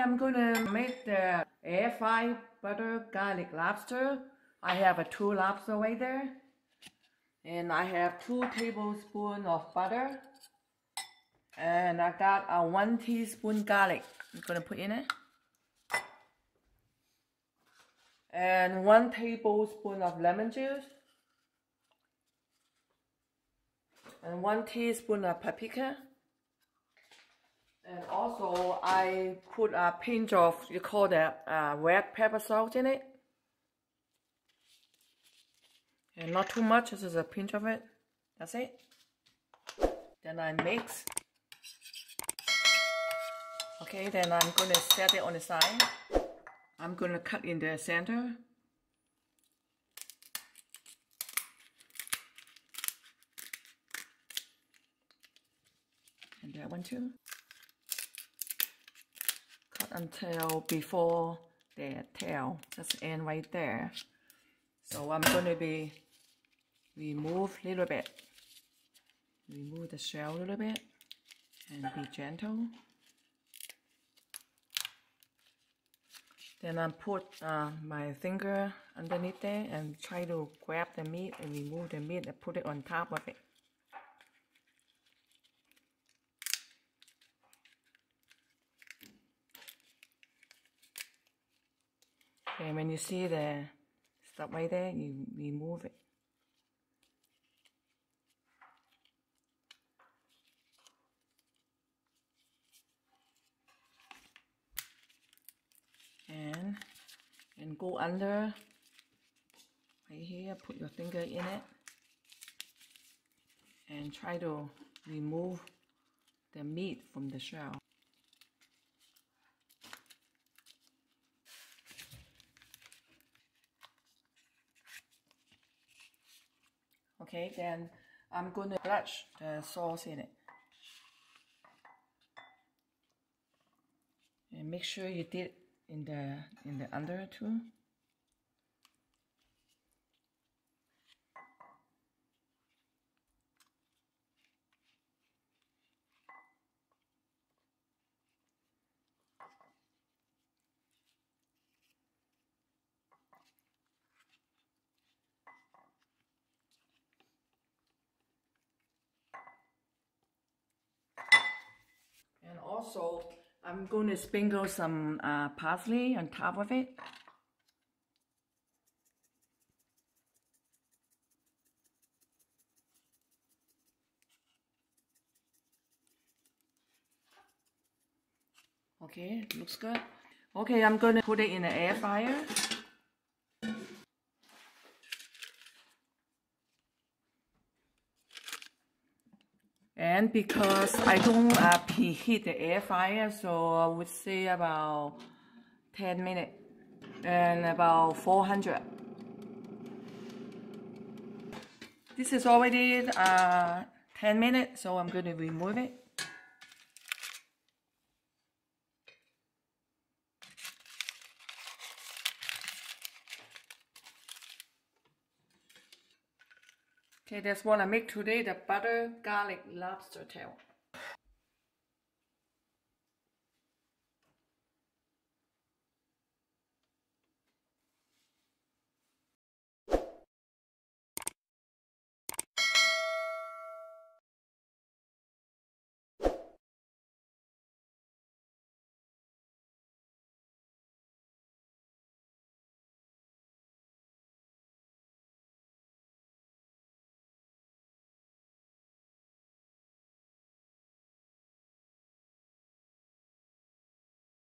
I'm gonna make the air fried butter garlic lobster. I have 2 lobster right there. And I have 2 tablespoons of butter. And I got 1 teaspoon garlic. I'm gonna put in it. And 1 tablespoon of lemon juice. And 1 teaspoon of paprika. And also I put a pinch of, you call that red pepper salt in it. And not too much, this is a pinch of it. That's it. Then I mix. Okay, then I'm gonna set it on the side. I'm gonna cut in the center. And that one too. Cut until before the tail. Just end right there. So I'm gonna be remove a little bit. Remove the shell a little bit and be gentle. Then I put my finger underneath there and try to grab the meat and remove the meat and put it on top of it. And when you see the stuff right there, you remove it. And go under right here, put your finger in it and try to remove the meat from the shell. Okay, then I'm gonna splash the sauce in it. And make sure you dip in the under too. And also, I'm going to sprinkle some parsley on top of it. Okay, looks good. Okay, I'm going to put it in the air fryer. And because I don't preheat the air fryer, so I would say about 10 minutes and about 400. This is already 10 minutes, so I'm going to remove it. Okay, that's what I make today, the butter garlic lobster tail.